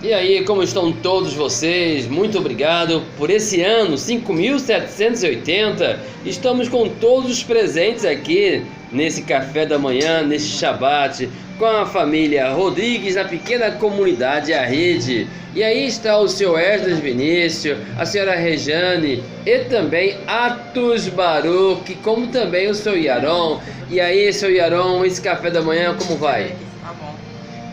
E aí, como estão todos vocês? Muito obrigado por esse ano 5.780. Estamos com todos os presentes aqui nesse café da manhã, nesse Shabat, com a família Rodrigues, na pequena comunidade A Rede. E aí está o seu Esdras Vinícius, a senhora Rejane e também Atos Baruch, como também o seu Yaron. E aí, seu Yaron, esse café da manhã como vai? Tá bom.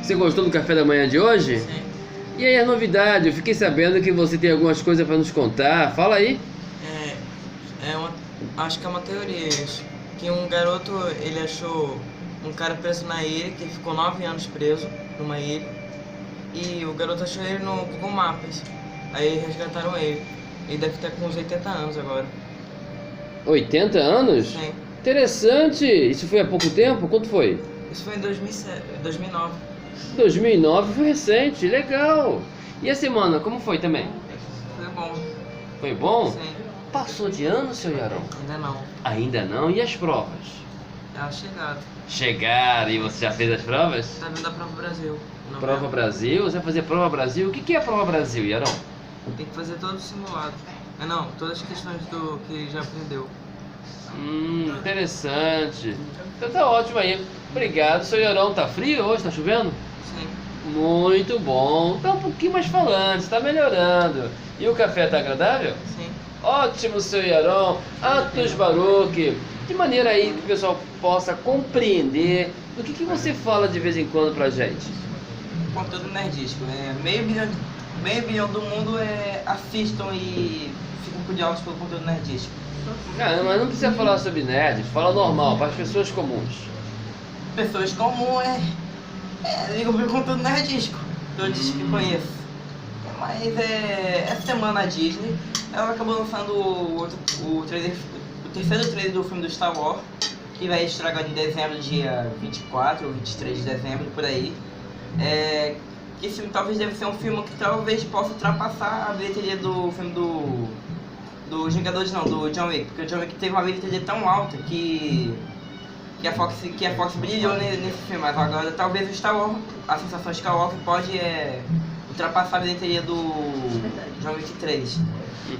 Você gostou do café da manhã de hoje? Sim. E aí a novidade, eu fiquei sabendo que você tem algumas coisas para nos contar. Fala aí. Acho que é uma teoria isso. Que um garoto, ele achou um cara preso na ilha, que ficou 9 anos preso numa ilha. E o garoto achou ele no Google Maps. Aí resgataram ele. Ele deve estar com uns 80 anos agora. 80 anos? Sim. Interessante. Isso foi há pouco tempo? Quanto foi? Isso foi em 2009. 2009 foi recente, legal. E a semana, como foi também? Foi bom. Foi bom? Sim. Passou de ano, seu Yaron? Ainda não. Ainda não? E as provas? É chegado. Chegaram e você já fez as provas? Tá vindo a Prova Brasil. Prova Brasil? Você vai fazer Prova Brasil? O que é a Prova Brasil, Yaron? Tem que fazer todo o simulado. Não, todas as questões do que já aprendeu. Interessante. Então tá ótimo aí. Obrigado, seu Yaron. Tá frio hoje? Tá chovendo? Sim. Muito bom. Tá um pouquinho mais falante, tá melhorando. E o café tá agradável? Sim. Ótimo, seu Yaron. Atos Baruch. De maneira aí que o pessoal possa compreender do que você fala de vez em quando pra gente. Conteúdo nerdístico. Meio bilhão do mundo assistam e ficam curiosos pelo conteúdo nerdístico. Cara, mas não precisa falar sobre nerd, fala normal, para as pessoas comuns. Pessoas comuns ligam pelo conteúdo nerdístico, todos que conheço. Mas essa semana a Disney, ela acabou lançando o terceiro trailer do filme do Star Wars, que vai estrear em dezembro, dia 24 ou 23 de dezembro, por aí. Que esse filme talvez deve ser um filme que talvez possa ultrapassar a bilheteria do filme dos Vingadores, não, do John Wick, porque o John Wick teve uma bilheteria tão alta que a Fox brilhou nesse filme, mas agora talvez o Star Wars, a sensação Skywalker pode ultrapassar a bilheteria do John Wick 3.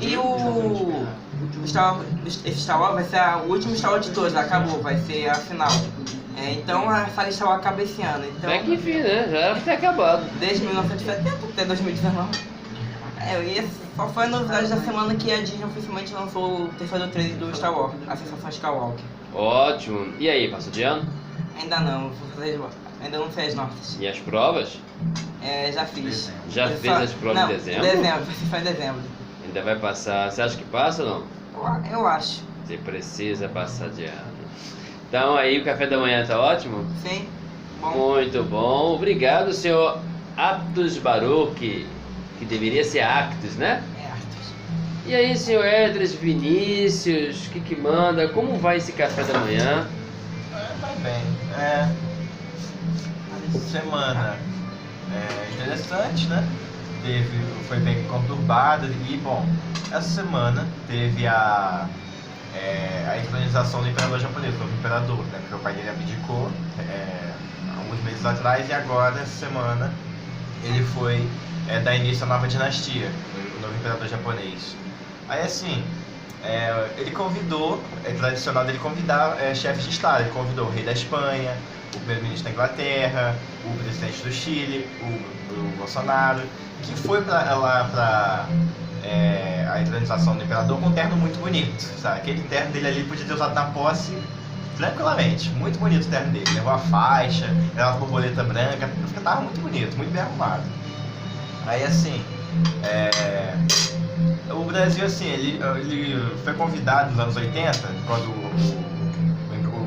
E esse Star Wars vai ser o último Star Wars de todos, acabou, vai ser a final. Então a saga Star Wars acaba esse ano. Então, Até que enfim, né? Já era pra ter acabado. Desde 1970 até 2019. E só foi a novidade da semana que a Disney oficialmente lançou o terceiro trailer do Star Wars, a sensação Skywalker. Ótimo. E aí, passou de ano? Ainda não, ainda não fiz as notas. E as provas? Já fiz. Já fez as provas em dezembro? Dezembro, foi em dezembro. Ainda vai passar. Você acha que passa ou não? Eu acho. Você precisa passar de ano. Então aí o café da manhã tá ótimo? Sim. Bom. Muito bom. Obrigado, senhor Atos Baruch, que deveria ser Actos, né? Arthur. E aí, senhor Esdras Vinícius, o que manda? Como vai esse café da manhã? Vai bem. Semana interessante, né? Foi bem conturbada e, bom, essa semana teve a entronização do imperador japonês, do novo imperador, né? Porque o pai dele abdicou alguns meses atrás e agora, essa semana, ele foi dar início à nova dinastia, o novo imperador japonês. Aí, assim, ele convidou, é tradicional dele convidar chefes de Estado. Ele convidou o rei da Espanha, o primeiro-ministro da Inglaterra, o presidente do Chile, o Bolsonaro, que foi lá para a entronização do imperador com um terno muito bonito, sabe? Aquele terno dele ali podia ter usado na posse tranquilamente, muito bonito o terno dele. Levou a faixa, levava a borboleta branca, tava muito bonito, muito bem arrumado. Aí, assim, o Brasil, assim, ele foi convidado nos anos 80, quando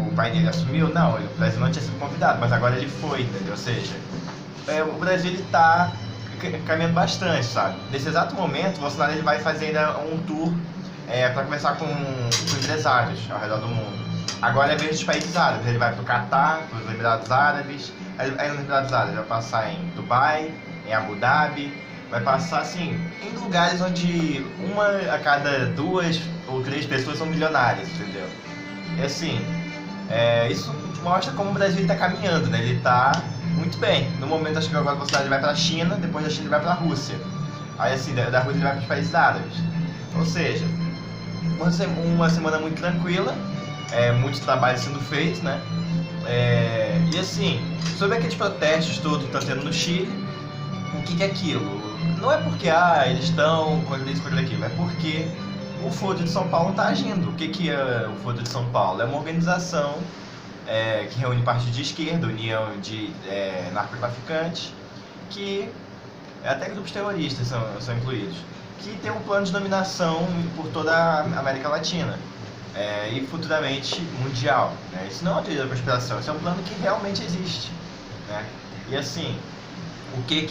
o pai dele assumiu. Não, o Brasil não tinha sido convidado, mas agora ele foi, entendeu? Ou seja, o Brasil ele tá caminhando bastante, sabe? Nesse exato momento, o Bolsonaro ele vai fazer ainda um tour para conversar com empresários ao redor do mundo. Agora é vez dos países árabes, ele vai para o Catar, para os Emirados Árabes. Aí nos Emirados Árabes vai passar em Dubai, em Abu Dhabi, vai passar assim em lugares onde uma a cada 2 ou 3 pessoas são milionárias, entendeu? E assim, isso mostra como o Brasil está caminhando, né? Ele está muito bem. No momento, acho que agora a velocidade vai para a China, depois da China ele vai para a Rússia. Aí, assim, da Rússia ele vai para os países árabes. Ou seja, uma semana muito tranquila, muito trabalho sendo feito, né? E assim, sobre aqueles protestos todos que estão tendo no Chile, o que é aquilo? Não é porque eles estão contra isso, contra aquilo, é porque o Foro de São Paulo está agindo. O que é o Foro de São Paulo? É uma organização que reúne partidos de esquerda, união de narcotraficantes, que até grupos terroristas são incluídos, que tem um plano de dominação por toda a América Latina e futuramente mundial, né? Isso não é uma teoria da conspiração, isso é um plano que realmente existe, né? E assim, o que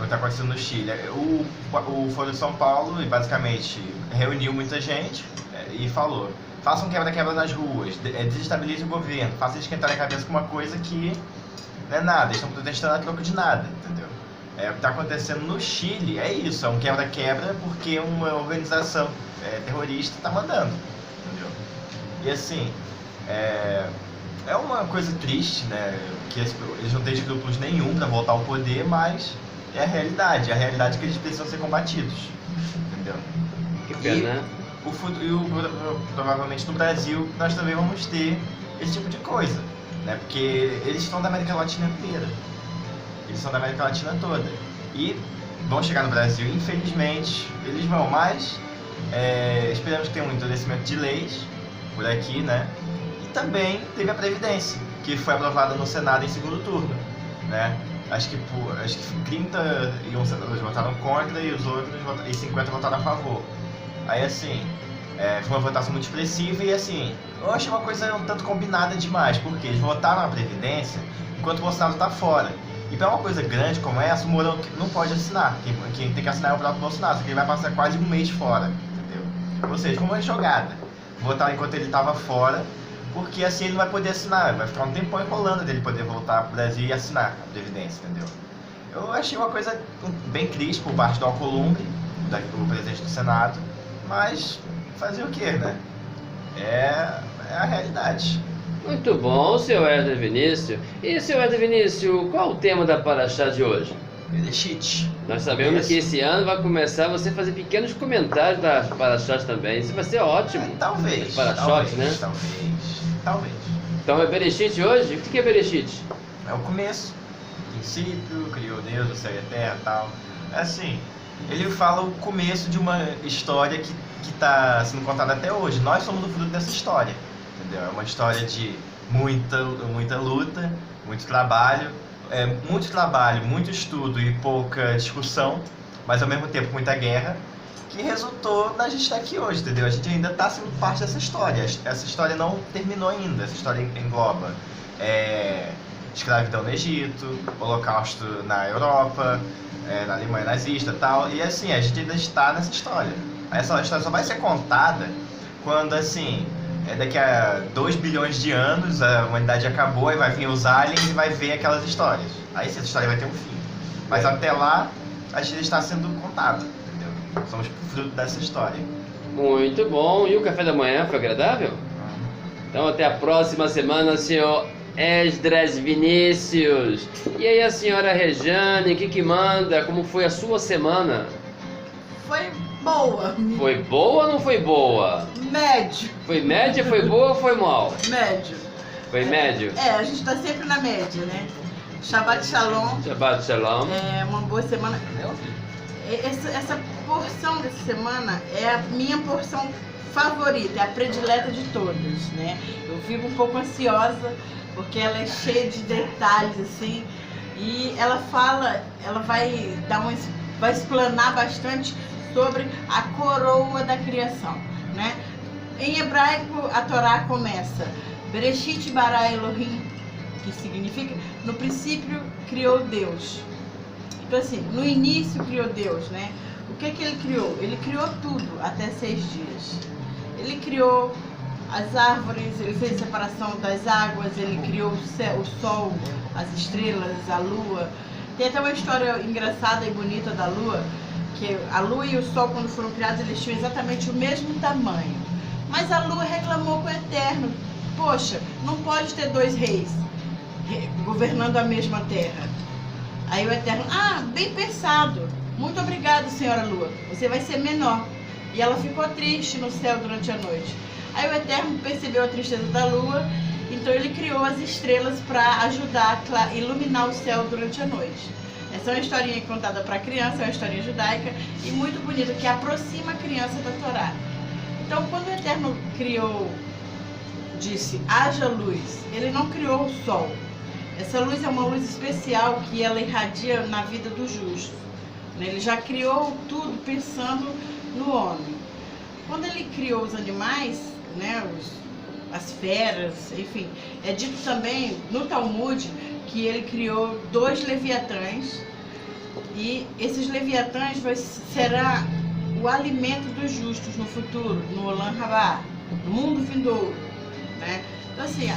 está acontecendo no Chile? O Foro de São Paulo basicamente reuniu muita gente e falou: façam quebra-quebra nas ruas, desestabilize o governo, façam eles esquentarem a cabeça com uma coisa que não é nada, eles estão protestando a troco de nada, entendeu? O que está acontecendo no Chile é isso, é um quebra-quebra porque uma organização terrorista está mandando, entendeu? E assim, é uma coisa triste, né, que eles não têm escrúpulos nenhum para voltar ao poder, mas é a realidade que eles precisam ser combatidos, entendeu? Que pena, né? Provavelmente no Brasil nós também vamos ter esse tipo de coisa, né? Porque eles estão da América Latina inteira, eles são da América Latina toda e vão chegar no Brasil, infelizmente eles vão, mas esperamos que tenha um endurecimento de leis por aqui, né? E também teve a Previdência, que foi aprovada no Senado em segundo turno, né? Acho que 31 senadores votaram contra e os outros 50 votaram a favor. Aí assim, foi uma votação muito expressiva e assim, eu achei uma coisa um tanto combinada demais, porque eles votaram a Previdência enquanto o Bolsonaro está fora. E para uma coisa grande como essa, o Mourão não pode assinar. Quem tem que assinar é o próprio Bolsonaro, porque ele vai passar quase um mês fora, entendeu? Ou seja, foi uma jogada. Votaram enquanto ele estava fora, porque assim ele não vai poder assinar, vai ficar um tempão enrolando até ele poder voltar para o Brasil e assinar a Previdência, entendeu? Eu achei uma coisa bem triste por parte do Alcolumbre, o presidente do Senado, mas fazer o que, né? É a realidade. Muito bom, seu Wesley Vinícius. E, seu Wesley Vinícius, qual o tema da Paraxá de hoje? Bereshit. Nós sabemos que esse ano vai começar você a fazer pequenos comentários das Paraxás também. Isso vai ser ótimo. Talvez. Paraxós, né? Talvez. Então é Bereshit hoje? O que é Bereshit? É o começo. O princípio, criou Deus, o céu e a terra e tal. Assim, ele fala o começo de uma história que está sendo contada até hoje. Nós somos o fruto dessa história, entendeu? É uma história de muita luta, muito trabalho, muito estudo e pouca discussão, mas ao mesmo tempo muita guerra, que resultou na gente estar aqui hoje, entendeu? A gente ainda está sendo parte dessa história. Essa história não terminou ainda. Essa história engloba escravidão no Egito, holocausto na Europa, na Alemanha nazista e tal. E assim, a gente ainda está nessa história. Essa história só vai ser contada quando, assim, daqui a 2 bilhões de anos a humanidade acabou e vai vir os aliens e vai ver aquelas histórias. Aí sim, essa história vai ter um fim. Mas até lá, a gente está sendo contada, entendeu? Somos fruto dessa história. Muito bom. E o café da manhã foi agradável? Então até a próxima semana, senhor Esdras Vinícius. E aí a senhora Rejane, o que manda? Como foi a sua semana? Foi boa. Foi boa ou não foi boa? Médio. Foi média, foi boa ou foi mal? Médio. Foi médio? A gente tá sempre na média, né? Shabbat Shalom. Shabbat Shalom. É uma boa semana. Essa porção dessa semana é a minha porção favorita, é a predileta de todas, né? Eu fico um pouco ansiosa porque ela é cheia de detalhes, assim, e ela vai explanar bastante sobre a coroa da criação, né? Em hebraico, a Torá começa Bereshit bara Elohim, que significa no princípio criou Deus. Então assim, no início criou Deus, né? O que ele criou? Ele criou tudo até 6 dias. Ele criou as árvores, ele fez a separação das águas, ele criou o céu, o sol, as estrelas, a lua. Tem até uma história engraçada e bonita da lua, que a lua e o sol, quando foram criados, eles tinham exatamente o mesmo tamanho. Mas a lua reclamou com o Eterno: poxa, não pode ter 2 reis. governando a mesma terra. Aí o Eterno, bem pensado, muito obrigado, senhora Lua, você vai ser menor. E ela ficou triste no céu durante a noite. Aí o Eterno percebeu a tristeza da Lua, então ele criou as estrelas para ajudar a iluminar o céu durante a noite. Essa é uma historinha contada para criança, é uma historinha judaica e muito bonita, que aproxima a criança da Torá. Então, quando o Eterno disse, haja luz, ele não criou o sol. Essa luz é uma luz especial que ela irradia na vida do justo. Ele já criou tudo pensando no homem. Quando ele criou os animais, né, as feras, enfim, é dito também no Talmud que ele criou 2 leviatãs e esses leviatãs será o alimento dos justos no futuro, no Olam Rabá, no mundo vindouro, né? Então assim,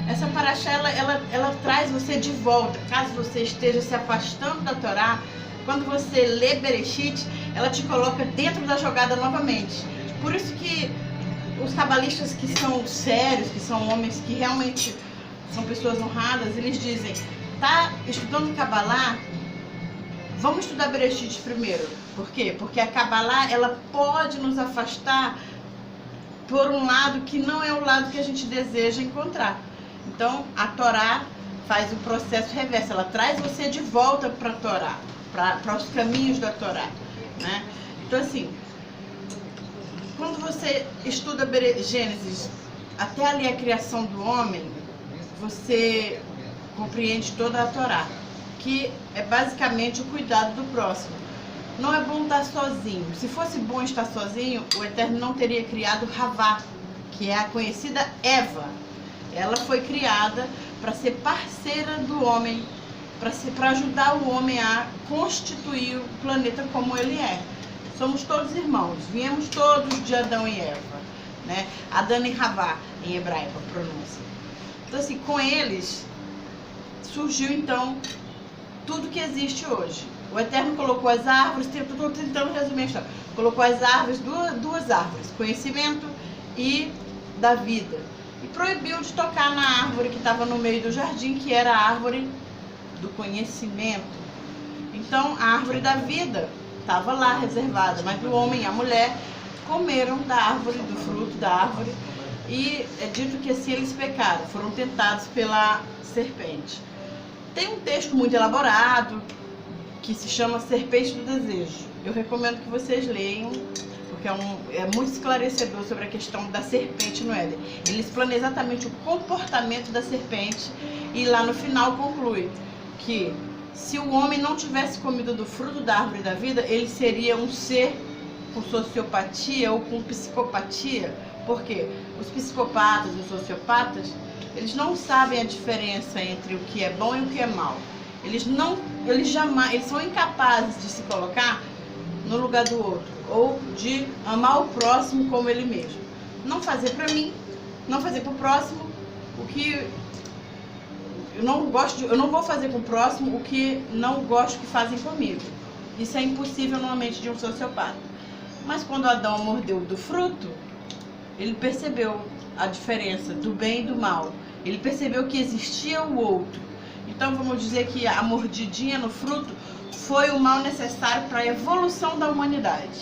essa paraxá ela traz você de volta, caso você esteja se afastando da Torá. Quando você lê Bereshit, ela te coloca dentro da jogada novamente. Por isso que os cabalistas que são sérios, que são homens que realmente são pessoas honradas, eles dizem, tá estudando Kabbalah, vamos estudar Bereshit primeiro. Por quê? Porque a Kabbalah, ela pode nos afastar por um lado que não é o lado que a gente deseja encontrar. Então, a Torá faz o processo reverso, ela traz você de volta para a Torá, para os caminhos da Torá, né? Então, assim, quando você estuda Gênesis, até ali a criação do homem, você compreende toda a Torá, que é basicamente o cuidado do próximo. Não é bom estar sozinho. Se fosse bom estar sozinho, o Eterno não teria criado Havá, que é a conhecida Eva. Ela foi criada para ser parceira do homem, para ajudar o homem a constituir o planeta como ele é. Somos todos irmãos, viemos todos de Adão e Eva, né? Adão e Havá, em hebraico, a pronúncia. Então, assim, com eles surgiu, então, tudo que existe hoje. O Eterno colocou as árvores, estou tentando resumir a história, colocou as árvores, duas árvores, conhecimento e da vida. E proibiu de tocar na árvore que estava no meio do jardim, que era a árvore do conhecimento. Então, a árvore da vida estava lá reservada, mas o homem e a mulher comeram da árvore, do fruto da árvore, e é dito que assim eles pecaram, foram tentados pela serpente. Tem um texto muito elaborado que se chama Serpente do Desejo. Eu recomendo que vocês leiam, porque é muito esclarecedor sobre a questão da serpente no Éden. Ele explana exatamente o comportamento da serpente e lá no final conclui que se o homem não tivesse comido do fruto da árvore da vida, ele seria um ser com sociopatia ou com psicopatia. Por quê? Os psicopatas, os sociopatas, eles não sabem a diferença entre o que é bom e o que é mal. Eles são incapazes de se colocar no lugar do outro, ou de amar o próximo como ele mesmo. Não fazer para mim, não fazer para o próximo o que eu não vou fazer com o próximo o que não gosto que fazem comigo. Isso é impossível na mente de um sociopata. Mas quando Adão mordeu do fruto, ele percebeu a diferença do bem e do mal. Ele percebeu que existia o outro. Então vamos dizer que a mordidinha no fruto foi o mal necessário para a evolução da humanidade,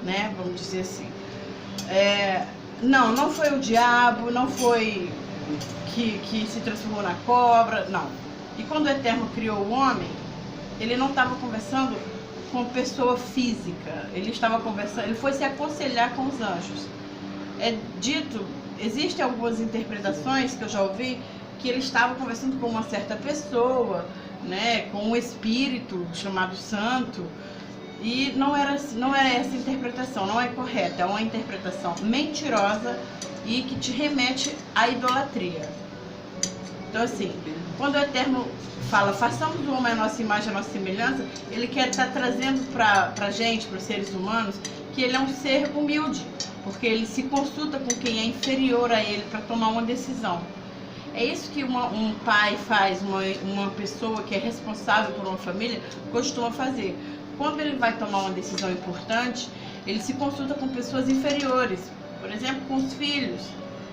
né? Vamos dizer assim. Não foi o diabo, não foi que se transformou na cobra, não. E quando o Eterno criou o homem, ele não estava conversando com pessoa física, ele foi se aconselhar com os anjos. É dito, existem algumas interpretações que eu já ouvi, que ele estava conversando com uma certa pessoa, né, com um espírito chamado santo, e não era essa interpretação, não é correta, é uma interpretação mentirosa e que te remete à idolatria. Então assim, quando o Eterno fala, façamos o homem à nossa imagem, à nossa semelhança, ele quer estar trazendo para a gente, para os seres humanos, que ele é um ser humilde, porque ele se consulta com quem é inferior a ele para tomar uma decisão. É isso que um pai faz, uma pessoa que é responsável por uma família costuma fazer. Quando ele vai tomar uma decisão importante, ele se consulta com pessoas inferiores, por exemplo, com os filhos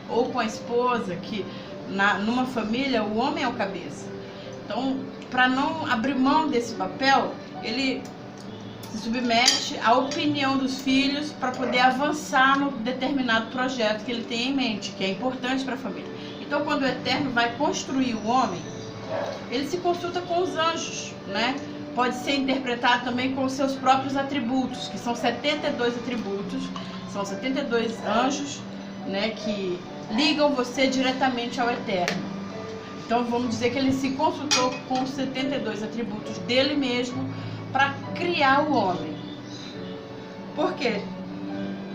ou com a esposa, que numa família, o homem é o cabeça. Então, para não abrir mão desse papel, ele se submete à opinião dos filhos para poder avançar no determinado projeto que ele tem em mente, que é importante para a família. Então, quando o Eterno vai construir o homem, ele se consulta com os anjos, né? Pode ser interpretado também com os seus próprios atributos, que são 72 atributos, são 72 anjos, né, que ligam você diretamente ao Eterno. Então, vamos dizer que ele se consultou com os 72 atributos dele mesmo para criar o homem. Por quê?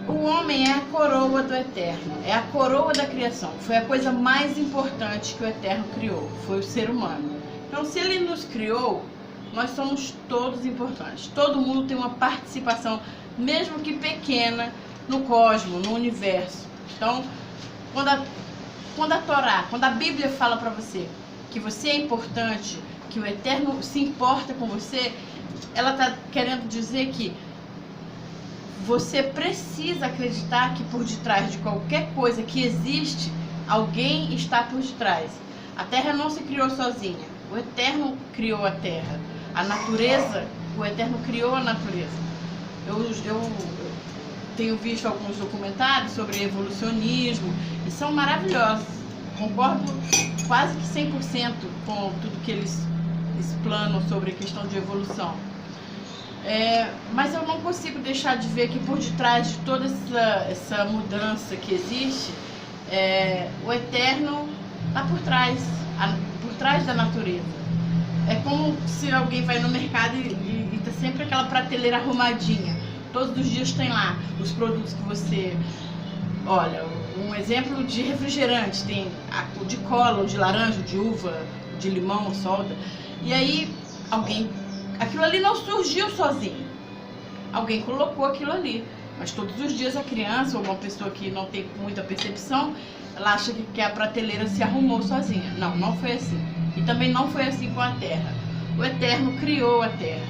O homem é a coroa do Eterno, é a coroa da criação. Foi a coisa mais importante que o Eterno criou, foi o ser humano. Então, se ele nos criou, nós somos todos importantes. Todo mundo tem uma participação, mesmo que pequena, no cosmos, no universo. Então, quando a Torá, quando a Bíblia fala para você que você é importante, que o Eterno se importa com você, ela está querendo dizer que você precisa acreditar que por detrás de qualquer coisa que existe, alguém está por detrás. A Terra não se criou sozinha. O Eterno criou a Terra. A natureza, o Eterno criou a natureza. Eu tenho visto alguns documentários sobre evolucionismo e são maravilhosos. Concordo quase que 100% com tudo que eles explanam sobre a questão de evolução. Mas eu não consigo deixar de ver que por detrás de toda essa mudança que existe, o Eterno está por trás da natureza. É como se alguém vai no mercado e tá sempre aquela prateleira arrumadinha. Todos os dias tem lá os produtos que você... Olha, um exemplo de refrigerante, tem o de cola, o de laranja, o de uva, o de limão, soda. E aí, aquilo ali não surgiu sozinho. Alguém colocou aquilo ali. Mas todos os dias a criança ou uma pessoa que não tem muita percepção, ela acha que a prateleira se arrumou sozinha. Não, não foi assim. E também não foi assim com a Terra. O Eterno criou a Terra.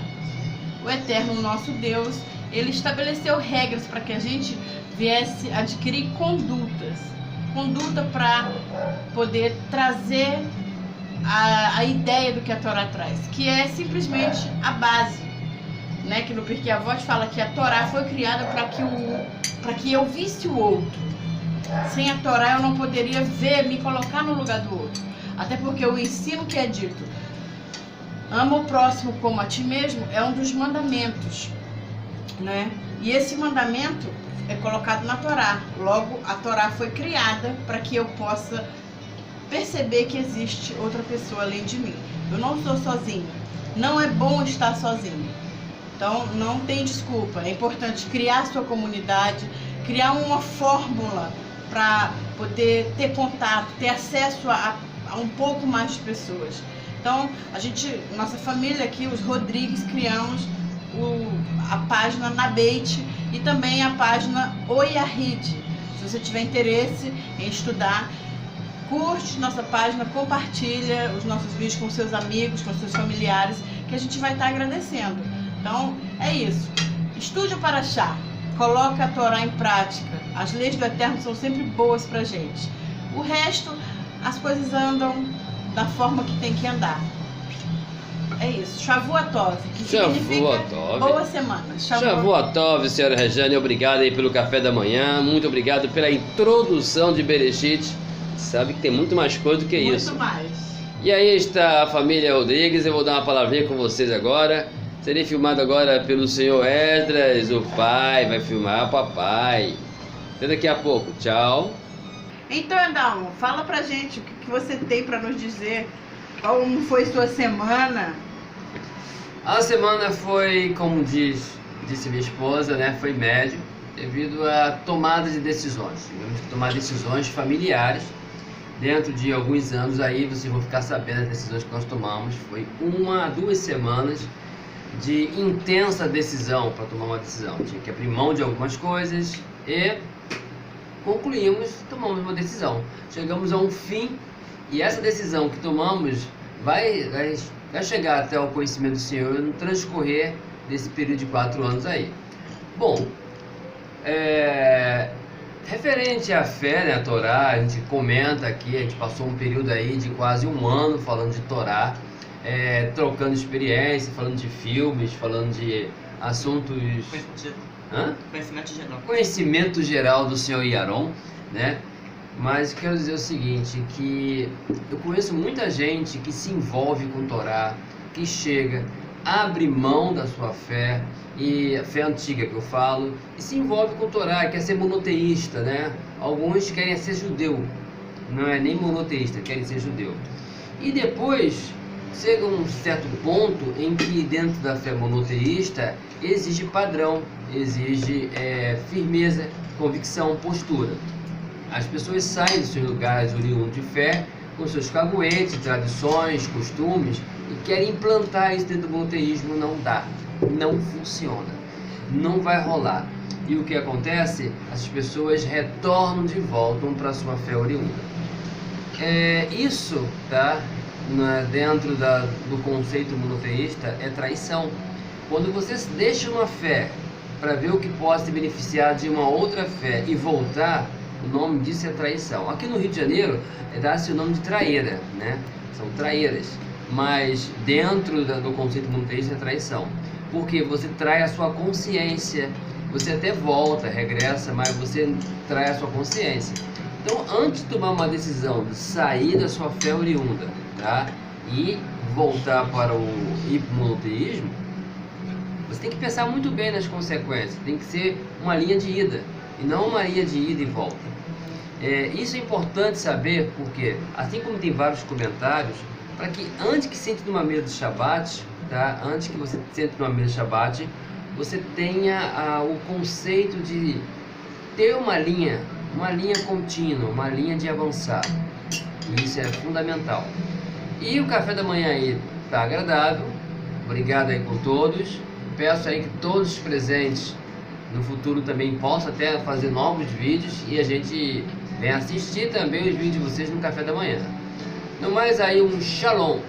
O Eterno, nosso Deus, ele estabeleceu regras para que a gente viesse adquirir condutas. Conduta para poder trazer a ideia do que a Torá traz, que é simplesmente a base. Né? Que no Pirkei Avot fala que a Torá foi criada para que eu visse o outro. Sem a Torá eu não poderia me colocar no lugar do outro. Até porque o ensino que é dito, ama o próximo como a ti mesmo, é um dos mandamentos, né? E esse mandamento é colocado na Torá. Logo, a Torá foi criada para que eu possa perceber que existe outra pessoa além de mim. Eu não sou sozinho. Não é bom estar sozinho. Então, não tem desculpa. É importante criar sua comunidade, criar uma fórmula para poder ter contato, ter acesso a um pouco mais de pessoas. Então, nossa família aqui, os Rodrigues, criamos a página na Beit e também a página Oyahid. Se você tiver interesse em estudar, curte nossa página, compartilha os nossos vídeos com seus amigos, com seus familiares, que a gente vai estar agradecendo. Então, é isso. Estude o Parashá, coloca a Torá em prática. As leis do Eterno são sempre boas pra gente. O resto, as coisas andam da forma que tem que andar. É isso. Shavua Tov, que significa boa semana. Shavua Tov, senhora Rejane, obrigado aí pelo café da manhã. Muito obrigado pela introdução de Bereshit. Sabe que tem muito mais coisa do que isso. Muito mais. E aí está a família Rodrigues. Eu vou dar uma palavrinha com vocês agora. Serei filmado agora pelo senhor Esdras, o pai, vai filmar o papai. Até daqui a pouco, tchau. Então, Adão, fala pra gente o que você tem pra nos dizer. Como foi sua semana? A semana foi, como disse minha esposa, né, foi médio, devido a tomada de decisões. Tivemos que tomar decisões familiares. Dentro de alguns anos aí, vocês vão ficar sabendo as decisões que nós tomamos. Foi 1 a 2 semanas de intensa decisão para tomar uma decisão. Tinha que abrir mão de algumas coisas e tomamos uma decisão. Chegamos a um fim e essa decisão que tomamos vai chegar até o conhecimento do Senhor no transcorrer desse período de 4 anos aí. Bom, Referente à fé, né, a Torá, a gente comenta aqui, a gente passou um período aí de quase um ano falando de Torá, trocando experiência, falando de filmes, falando de assuntos... Conhecimento geral. Conhecimento geral do senhor Yaron, né? Mas quero dizer o seguinte, que eu conheço muita gente que se envolve com Torá, que chega, abre mão da sua fé, e a fé antiga que eu falo, e se envolve com Torá, quer ser monoteísta, né? Alguns querem ser judeu, não é nem monoteísta, querem ser judeu. E depois chega um certo ponto em que dentro da fé monoteísta exige padrão, exige firmeza, convicção, postura. As pessoas saem dos seus lugares oriundos de fé com seus caguetes, tradições, costumes e querem implantar isso dentro do monoteísmo. Não dá, não funciona, não vai rolar. E o que acontece? As pessoas retornam de volta para a sua fé oriunda. Isso, tá? Dentro do conceito monoteísta é traição. Quando você deixa uma fé para ver o que pode se beneficiar de uma outra fé e voltar, o nome disso é traição. Aqui no Rio de Janeiro dá-se o nome de traíra, né? São traíras, mas dentro do conceito monoteísta é traição, porque você trai a sua consciência. Você até volta, regressa, mas você trai a sua consciência. Então, antes de tomar uma decisão de sair da sua fé oriunda, tá? E voltar para o monoteísmo, você tem que pensar muito bem nas consequências. Tem que ser uma linha de ida e não uma linha de ida e volta. Isso é importante saber, porque assim como tem vários comentários, para que antes que sente numa mesa de Shabbat, tá? Antes que você sente numa mesa de Shabbat, você tenha o conceito de ter uma linha contínua, uma linha de avançar. Isso é fundamental. E o café da manhã aí tá agradável. Obrigado aí por todos. Peço aí que todos os presentes no futuro também possam até fazer novos vídeos e a gente venha assistir também os vídeos de vocês no café da manhã. No mais aí, um shalom.